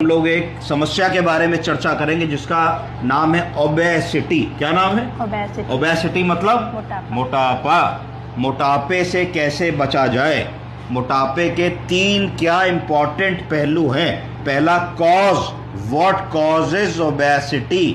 हम लोग एक समस्या के बारे में चर्चा करेंगे जिसका नाम है ओबेसिटी। क्या नाम है? ओबेसिटी मतलब मोटापा। मोटापे से कैसे बचा जाए? मोटापे के 3 क्या इंपॉर्टेंट पहलू हैं। पहला कॉज, व्हाट कॉजेज ओबेसिटी।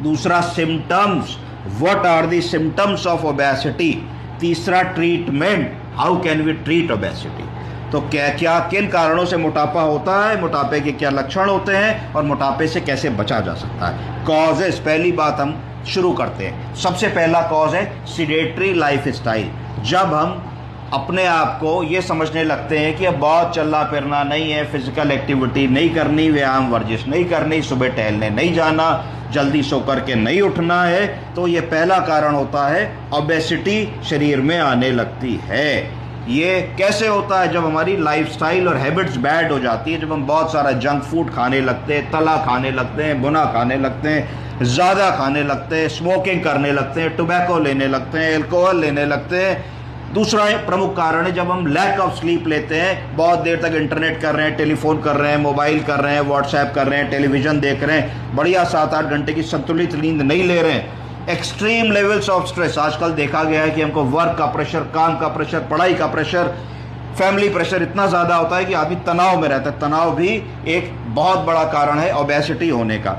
दूसरा symptoms, what are the symptoms of obesity. तीसरा treatment, how can we treat obesity. तो क्या क्या किन कारणों से मोटापा होता है, मोटापे के क्या लक्षण होते हैं और मोटापे से कैसे बचा जा सकता है। कॉजेस, पहली बात हम शुरू करते हैं। सबसे पहला कॉज है सीडेटरी लाइफ स्टाइल। जब हम अपने आप को ये समझने लगते हैं कि अब बहुत चलना फिरना नहीं है, फिजिकल एक्टिविटी नहीं करनी, व्यायाम वर्जिश नहीं करनी, सुबह टहलने नहीं जाना, जल्दी सो करके नहीं उठना है, तो ये पहला कारण होता है ओबेसिटी शरीर में आने लगती है। ये कैसे होता है? जब हमारी लाइफस्टाइल और हैबिट्स बैड हो जाती है, जब हम बहुत सारा जंक फूड खाने लगते हैं, तला खाने लगते हैं, भुना खाने लगते हैं, ज़्यादा खाने लगते हैं, स्मोकिंग करने लगते हैं, टोबैको लेने लगते हैं, एल्कोहल लेने लगते हैं। दूसरा प्रमुख कारण है जब हम लैक ऑफ स्लीप लेते हैं, बहुत देर तक इंटरनेट कर रहे हैं, टेलीफोन कर रहे हैं, मोबाइल कर रहे हैं, व्हाट्सएप कर रहे हैं, टेलीविज़न देख रहे हैं, बढ़िया 7-8 घंटे की संतुलित नींद नहीं ले रहे हैं। एक्सट्रीम लेवल्स ऑफ स्ट्रेस, आजकल देखा गया है कि हमको वर्क का प्रेशर, काम का प्रेशर, पढ़ाई का प्रेशर, फैमिली प्रेशर इतना ज़्यादा होता है कि आदमी तनाव में रहता है। तनाव भी एक बहुत बड़ा कारण है ओबेसिटी होने का।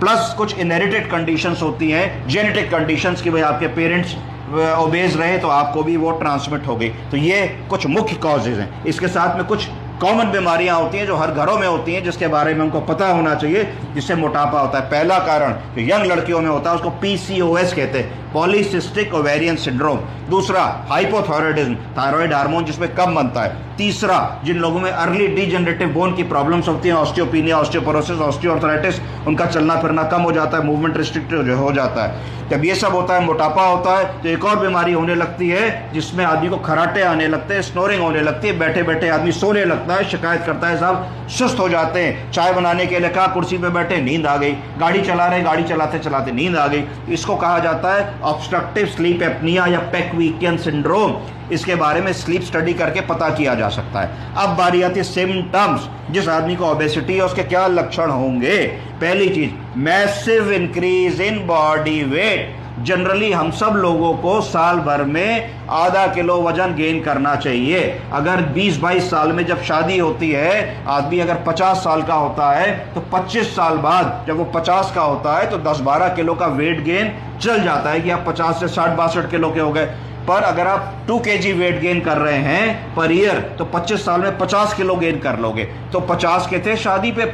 प्लस कुछ इनहेरिटेड कंडीशंस होती हैं, जेनेटिक कंडीशंस की, भाई आपके पेरेंट्स ओबेज रहे तो आपको भी वो ट्रांसमिट हो गई। तो ये कुछ मुख्य कॉजेज हैं। इसके साथ में कुछ कॉमन बीमारियां होती हैं जो हर घरों में होती हैं, जिसके बारे में हमको पता होना चाहिए, जिससे मोटापा होता है। पहला कारण जो यंग लड़कियों में होता है उसको PCOS कहते हैं, पॉलीसिस्टिक ओवेरियन सिंड्रोम। दूसरा हाइपोथायरॉयडिज्म, थायराइड हार्मोन जिसमें कम बनता है। तीसरा, जिन लोगों में अर्ली डीजनरेटिव बोन की प्रॉब्लम्स होती हैं, ऑस्टियोपीनिया, ऑस्टियोपोरोसिस, ऑस्टियोआर्थराइटिस, उनका चलना फिरना कम हो जाता है, मूवमेंट रिस्ट्रिक्टेड हो जाता है। जब ये सब होता है, मोटापा होता है, तो एक और बीमारी होने लगती है जिसमें आदमी को खराटे आने लगते हैं, स्नोरिंग होने लगती है, बैठे बैठे आदमी सोने लगता है, शिकायत करता है साहब सुस्त हो जाते हैं। चाय बनाने के लिए कहा, कुर्सी पे बैठे, नींद आ गई। गाड़ी चला रहे, गाड़ी चलाते चलाते नींद आ गई। इसको कहा जाता है ऑब्स्ट्रक्टिव स्लीप एपनिया या पेकवीकियन सिंड्रोम। इसके बारे में स्लीप स्टडी करके पता किया जा सकता है। अब बारी आती है सिम्टम्स। जिस आदमी को ओबेसिटी है उसके क्या लक्षण होंगे? पहली चीज, massive increase in body weight. Generally हम सब लोगों को साल भर में आधा किलो वजन गेन करना चाहिए। अगर 20-22 साल में जब शादी होती है, आदमी अगर 50 साल का होता है तो 25 साल बाद जब वो 50 का होता है तो 10-12 किलो का वेट गेन चल जाता है कि आप 50 से 60-62 किलो के हो गए। पर अगर आप 2 kg वेट गेन कर रहे हैं पर ईयर, तो 25 साल में 50 किलो गेन कर लोगे। तो 50 के थे शादी पे,